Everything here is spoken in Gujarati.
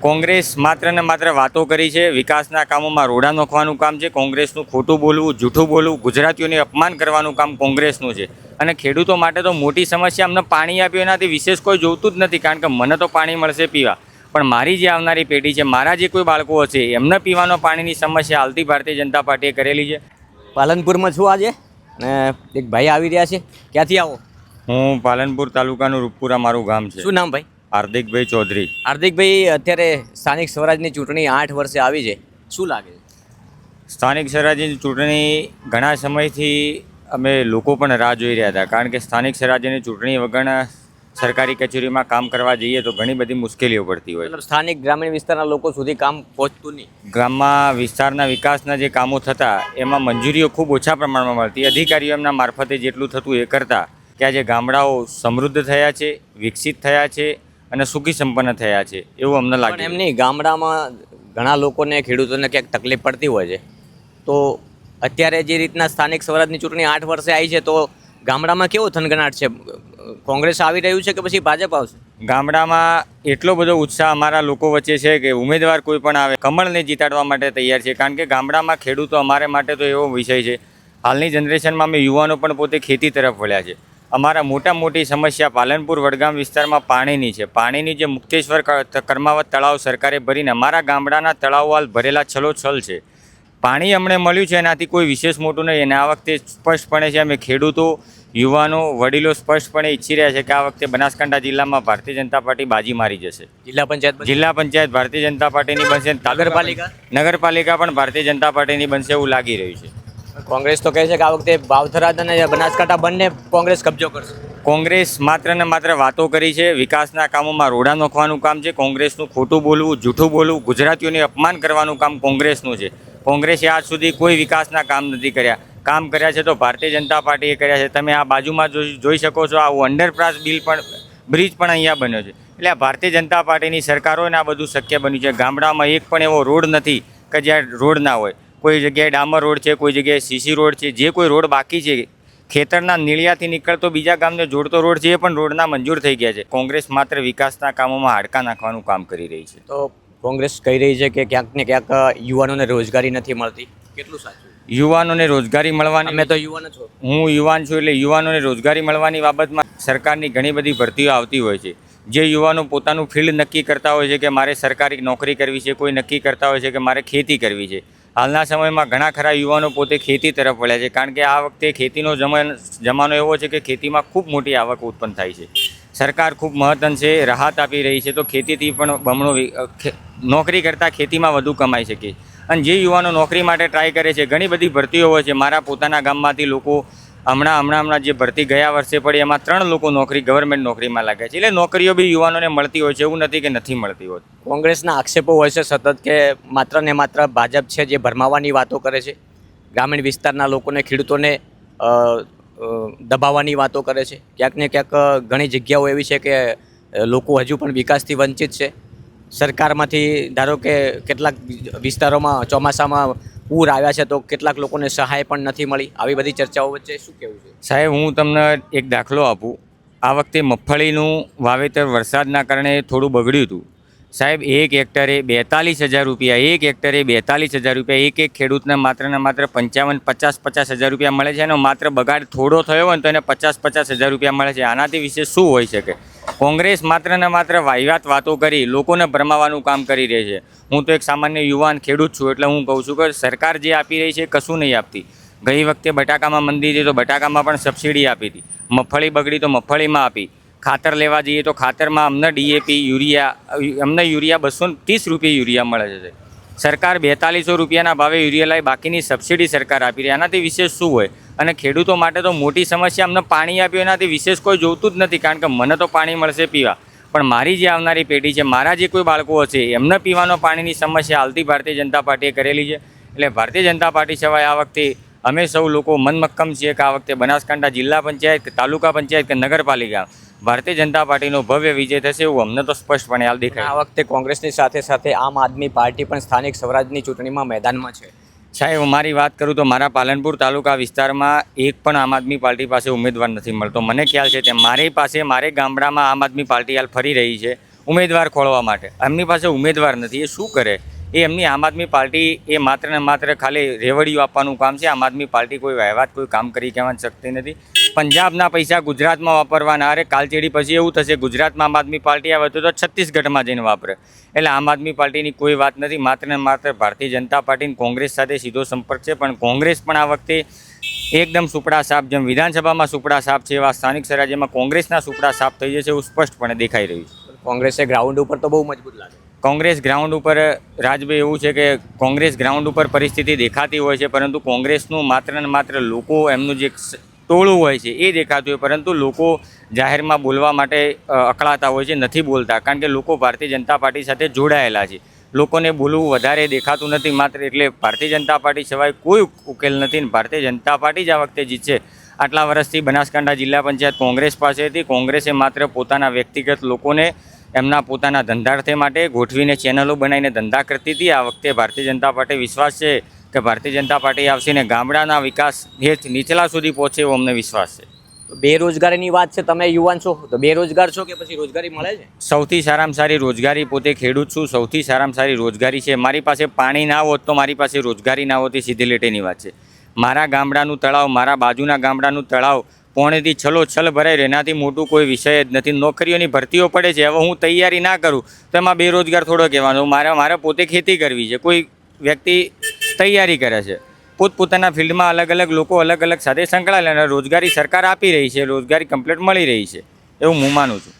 કોંગ્રેસ માત્ર ને માત્ર વાતો કરી છે, વિકાસના કામોમાં રોડા નોખવાનું કામ છે. કોંગ્રેસનું ખોટું બોલવું, જૂઠું બોલવું, ગુજરાતીઓને અપમાન કરવાનું કામ કોંગ્રેસનું છે. અને ખેડૂતો માટે તો મોટી સમસ્યા, અમને પાણી આપ્યું એનાથી વિશેષ કોઈ જોતું જ નથી, કારણ કે મને તો પાણી મળશે પીવા, પણ મારી જે આવનારી પેઢી છે, મારા જે કોઈ બાળકો હશે, એમને પીવાનો પાણીની સમસ્યા હાલથી ભારતીય જનતા પાર્ટીએ કરેલી છે. પાલનપુરમાં છું આજે ને એક ભાઈ આવી રહ્યા છે. ક્યાંથી આવો? હું પાલનપુર તાલુકાનું રૂપપુરા મારું ગામ છે. શું નામ ભાઈ? હાર્દિકભાઈ ચૌધરી. હાર્દિકભાઈ, અત્યારે સ્થાનિક સ્વરાજની ચૂંટણી 8 વર્ષે આવી છે, શું લાગે છે? સ્થાનિક સ્વરાજ્યની ચૂંટણી ઘણા સમયથી અમે લોકો પણ રાહ જોઈ રહ્યા હતા, કારણ કે સ્થાનિક સ્વરાજ્યની ચૂંટણી વગર સરકારી કચેરીમાં કામ કરવા જઈએ તો ઘણી બધી મુશ્કેલીઓ પડતી હોય. મતલબ સ્થાનિક ગ્રામીણ વિસ્તારના લોકો સુધી કામ પહોંચતું નહીં. ગામમાં વિસ્તારના વિકાસના જે કામો થતા એમાં મંજૂરીઓ ખૂબ ઓછા પ્રમાણમાં મળતી. અધિકારીઓ એમના મારફતે જેટલું થતું એ કરતા કે આજે ગામડાઓ સમૃદ્ધ થયા છે, વિકસિત થયા છે અને સુખી સંપન્ન થયા છે એવું અમને લાગે. પણ એમની ગામડામાં ઘણા લોકોને, ખેડૂતોને ક્યાંક તકલીફ પડતી હોય છે. તો અત્યારે જે રીતના સ્થાનિક સ્વરાજની ચૂંટણી 8 વર્ષે આવી છે, તો ગામડામાં કેવો થનગનાટ છે? કોંગ્રેસ આવી રહ્યું છે કે પછી ભાજપ આવશે? ગામડામાં એટલો બધો ઉત્સાહ અમારા લોકો વચ્ચે છે કે ઉમેદવાર કોઈ પણ આવે કમળને જીતાડવા માટે તૈયાર છે, કારણ કે ગામડામાં ખેડૂતો અમારે માટે તો એવો વિષય છે. હાલની જનરેશનમાં અમે યુવાનો પણ પોતે ખેતી તરફ વળ્યા છે. અમારા મોટી સમસ્યા પાલનપુર વડગામ વિસ્તારમાં પાણીની છે. પાણીની જે મુક્તેશ્વર કર્માવત તળાવ સરકારે ભરીને અમારા ગામડાના તળાવો હાલ ભરેલા છલોછલ છે. પાણી અમને મળ્યું છે, એનાથી કોઈ વિશેષ મોટું નહીં. અને આ વખતે સ્પષ્ટપણે છે, અમે ખેડૂતો, યુવાનો, વડીલો સ્પષ્ટપણે ઈચ્છી રહ્યા છે કે આ વખતે બનાસકાંઠા જિલ્લામાં ભારતીય જનતા પાર્ટી બાજી મારી જશે. જિલ્લા પંચાયત ભારતીય જનતા પાર્ટીની બનશે, નગરપાલિકા પણ ભારતીય જનતા પાર્ટીની બનશે એવું લાગી રહ્યું છે. કોંગ્રેસ તો કહે છે કે આ વખતે બાવથરાદ અને બનાસકાંઠા બંને કોંગ્રેસ કબજો કરશે. કોંગ્રેસ માત્ર ને માત્ર વાતો કરી છે, વિકાસના કામોમાં રોડા નોખવાનું કામ છે. કોંગ્રેસનું ખોટું બોલવું, જૂઠું બોલવું, ગુજરાતીઓને અપમાન કરવાનું કામ કોંગ્રેસનું છે. કોંગ્રેસે આજ સુધી કોઈ વિકાસના કામ નથી કર્યા. કામ કર્યા છે તો ભારતીય જનતા પાર્ટીએ કર્યા છે. તમે આ બાજુમાં જોઈ શકો છો, આ અંડરપાસ બ્રિજ પણ અહીંયા બન્યો છે. એટલે આ ભારતીય જનતા પાર્ટીની સરકારોને આ બધું શક્ય બન્યું છે. ગામડામાં એક પણ એવો રોડ નથી કે જ્યાં રોડ ના હોય. કોઈ જગ્યાએ ડામર રોડ છે, કોઈ જગ્યાએ સીસી રોડ છે. જે કોઈ રોડ બાકી છે, ખેતરના નીળિયાથી નીકળતો બીજા ગામને જોડતો રોડ છે, એ પણ રોડના મંજૂર થઈ ગયા છે. કોંગ્રેસ માત્ર વિકાસના કામોમાં હાડકાં નાખવાનું કામ કરી રહી છે. તો કોંગ્રેસ કહી રહી છે કે ક્યાંક ને ક્યાંક યુવાનોને રોજગારી નથી મળતી. કેટલું સાચું? યુવાનોને રોજગારી મળવાની, મેં તો યુવાન છું, હું યુવાન છું, એટલે યુવાનોને રોજગારી મળવાની બાબતમાં સરકારની ઘણી બધી ભરતીઓ આવતી હોય છે. જે યુવાનો પોતાનું ફિલ્ડ નક્કી કરતા હોય છે કે મારે સરકારી નોકરી કરવી છે, કોઈ નક્કી કરતા હોય છે કે મારે ખેતી કરવી છે. હાલના સમયમાં ઘણા ખરા યુવાનો પોતે ખેતી તરફ વળ્યા છે, કારણ કે આ વખતે ખેતીનો જમાનો એવો છે કે ખેતીમાં ખૂબ મોટી આવક ઉત્પન્ન થાય છે. સરકાર ખૂબ મહત્વની છે, રાહત આપી રહી છે, તો ખેતીથી પણ બમણો નોકરી કરતાં ખેતીમાં વધુ કમાઈ શકે. અને જે યુવાનો નોકરી માટે ટ્રાય કરે છે, ઘણી બધી ભરતીઓ હોય છે. મારા પોતાના ગામમાંથી લોકો હમણાં જે ભરતી ગયા વર્ષે પડી, એમાં 3 લોકો ગવર્મેન્ટ નોકરીમાં લાગ્યા છે. એટલે નોકરીઓ બી યુવાનોને મળતી હોય છે, એવું નથી કે નથી મળતી હોતી. કોંગ્રેસના આક્ષેપો હોય છે સતત કે માત્ર ને માત્ર ભાજપ છે જે ભરમાવાની વાતો કરે છે, ગ્રામીણ વિસ્તારના લોકોને, ખેડૂતોને દબાવવાની વાતો કરે છે. ક્યાંક ને ક્યાંક ઘણી જગ્યાઓ એવી છે કે લોકો હજુ પણ વિકાસથી વંચિત છે. સરકારમાંથી ધારો કે કેટલાક વિસ્તારોમાં ચોમાસામાં પૂર આવ્યા છે, તો કેટલાક લોકોને સહાય પણ નથી મળી. આવી બધી ચર્ચાઓ વચ્ચે શું કહેવું છે? સાહેબ, હું તમને એક દાખલો આપું. આ વખતે મગફળીનું વાવેતર વરસાદના કારણે થોડું બગડ્યું હતું. સાહેબ, 1 હેક્ટરે 42,000 રૂપિયા, 1 હેક્ટરે 42,000 રૂપિયા, એક ખેડૂતને માત્ર ને માત્ર 50,000 રૂપિયા મળે છે. એનો માત્ર બગાડ થોડો થયો હોય ને તો એને 50,000 રૂપિયા મળે છે. આનાથી વિશે શું હોઈ શકે? કોંગ્રેસ માત્ર ને માત્ર વાહિયાત વાતો કરી લોકોને ભરમાવાનું કામ કરી રહી છે. હું તો એક સામાન્ય યુવાન ખેડૂત છું, એટલે હું કહું છું કે સરકાર જે આપી રહી છે કશું નહીં આપતી. ગઈ વખતે બટાકામાં મંદી હતી તો બટાકામાં પણ સબસિડી આપી હતી. મગફળી બગડી તો મગફળીમાં આપી. ખાતર લેવા જઈએ તો ખાતરમાં અમને ડીએપી, યુરિયા 230 રૂપિયા યુરિયા મળે છે. સરકાર 4200 રૂપિયાના ભાવે યુરિયા લાવી, બાકીની સબસિડી સરકાર આપી રહી. આનાથી વિશેષ શું હોય? અને ખેડૂતો માટે તો મોટી સમસ્યા, અમને પાણી આપ્યું એનાથી વિશેષ કોઈ જોતું જ નથી, કારણ કે મને તો પાણી મળશે પીવા, પણ મારી જે આવનારી પેઢી છે, મારા જે કોઈ બાળકો હશે, એમને પીવાનો પાણીની સમસ્યા હાલથી ભારતીય જનતા પાર્ટીએ કરેલી છે. એટલે ભારતીય જનતા પાર્ટી સિવાય આ વખતે અમે સૌ લોકો મનમક્કમ છીએ કે આ વખતે બનાસકાંઠા જિલ્લા પંચાયત, તાલુકા પંચાયત કે નગરપાલિકા ભારતીય જનતા પાર્ટીનો ભવ્ય વિજય થશે એવું અમને તો સ્પષ્ટપણે હાલ દેખાય. આ વખતે કોંગ્રેસની સાથે સાથે આમ આદમી પાર્ટી પણ સ્થાનિક સ્વરાજની ચૂંટણીમાં મેદાનમાં છે. સાહેબ, મારી વાત કરું તો મારા પાલનપુર તાલુકા વિસ્તારમાં એક પણ આમ આદમી પાર્ટી પાસે ઉમેદવાર નથી મળતો. મને ખ્યાલ છે તેમ મારી પાસે, મારે ગામડામાં આમ આદમી પાર્ટી હાલ ફરી રહી છે. ઉમેદવાર ખોળવા માટે. એમની પાસે ઉમેદવાર નથી, એ શું કરે? એ એમની આમ આદમી પાર્ટી એ માત્ર ને માત્ર ખાલી રેવડીઓ આપવાનું કામ છે. આમ આદમી પાર્ટી કોઈ વહેવાટ કોઈ કામ કરી કહેવાની શક્તિ નથી. પંજાબના પૈસા ગુજરાતમાં વાપરવાના. અરે કાલચેડી પછી એવું થશે ગુજરાતમાં આમ આદમી પાર્ટી આવે તો છત્તીસગઢમાં જઈને વાપરે. એટલે આમ આદમી પાર્ટીની કોઈ વાત નથી. માત્ર ને માત્ર ભારતીય જનતા પાર્ટી કોંગ્રેસ સાથે સીધો સંપર્ક છે. પણ કોંગ્રેસ પણ આ વખતે એકદમ સુપડા સાપ, જેમ વિધાનસભામાં સુપડા સાપ છે એવા સ્થાનિક સ્વરાજ્યમાં કોંગ્રેસના સુપડા સાપ થઈ જશે એવું સ્પષ્ટપણે દેખાઈ રહ્યું છે. કોંગ્રેસે ગ્રાઉન્ડ ઉપર તો બહુ મજબૂત લાગે. કોંગ્રેસ ગ્રાઉન્ડ ઉપર, રાજભાઈ, એવું છે કે કોંગ્રેસ ગ્રાઉન્ડ ઉપર પરિસ્થિતિ દેખાતી હોય છે, પરંતુ કોંગ્રેસનું માત્ર ને માત્ર લોકો એમનું જે ટોળું હોય છે એ દેખાતું હોય, પરંતુ લોકો જાહેરમાં બોલવા માટે અકળાતા હોય છે, નથી બોલતા. કારણ કે લોકો ભારતીય જનતા પાર્ટી સાથે જોડાયેલા છે. લોકોને બોલવું વધારે દેખાતું નથી. માત્ર એટલે ભારતીય જનતા પાર્ટી સિવાય કોઈ ઉકેલ નથી ને ભારતીય જનતા પાર્ટી જ આ વખતે જીતશે. આટલા વર્ષથી બનાસકાંઠા જિલ્લા પંચાયત કોંગ્રેસ પાસે હતી. કોંગ્રેસે માત્ર પોતાના વ્યક્તિગત લોકોને એમના પોતાના ધંધાર્થે માટે ગોઠવીને ચેનલો બનાવીને ધંધા કરતી હતી. આ વખતે ભારતીય જનતા પાર્ટી વિશ્વાસ છે કે ભારતીય જનતા પાર્ટી આવશે ને ગામડાના વિકાસ હેઠ નીચલા સુધી પહોંચે એવો અમને વિશ્વાસ છે. તો બેરોજગારીની વાત છે, તમે યુવાન છો તો બેરોજગાર છો કે પછી રોજગારી મળે છે? સૌથી સારામાં સારી રોજગારી, પોતે ખેડૂત છું, સૌથી સારામાં સારી રોજગારી છે. મારી પાસે પાણી ના હોત તો મારી પાસે રોજગારી ના હોતી, સીધી લીટીની વાત છે. મારા ગામડાનું તળાવ, મારા બાજુના ગામડાનું તળાવ પોણેથી છલોછલ ભરાય રહ્યું. એનાથી મોટું કોઈ વિષય જ નથી. નોકરીઓની ભરતીઓ પડે છે. હવે હું તૈયારી ના કરું તો એમાં બેરોજગાર થોડો કહેવાનો. મારે પોતે ખેતી કરવી છે. કોઈ વ્યક્તિ તૈયારી કરે છે. પોતપોતાના ફિલ્ડમાં અલગ અલગ લોકો અલગ અલગ સાથે સંકળાયેલા. રોજગારી સરકાર આપી રહી છે, રોજગારી કમ્પ્લીટ મળી રહી છે એવું હું માનું છું.